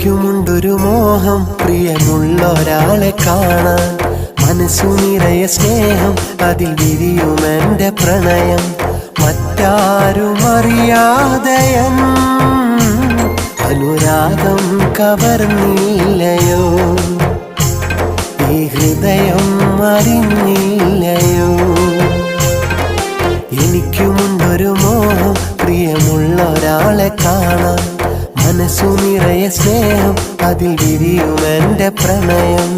എനിക്കുമുണ്ടൊരു മോഹം, പ്രിയമുള്ളൊരാളെ കാണാൻ. മനസ്സു നിറയെ സ്നേഹം, അതിൽ വിരിയുമെന്റെ പ്രണയം. മറ്റാരും അറിയാതെ അനുരാഗം കവർന്നില്ലയോ, ഈ ഹൃദയം അറിഞ്ഞില്ലയോ. എനിക്കുമുണ്ടൊരു മോഹം, പ്രിയമുള്ളൊരാളെ കാണാൻ. മനസ്സു നിറയെ സ്നേഹം, അതിൽ വിരിയുമെന്റെ പ്രണയം.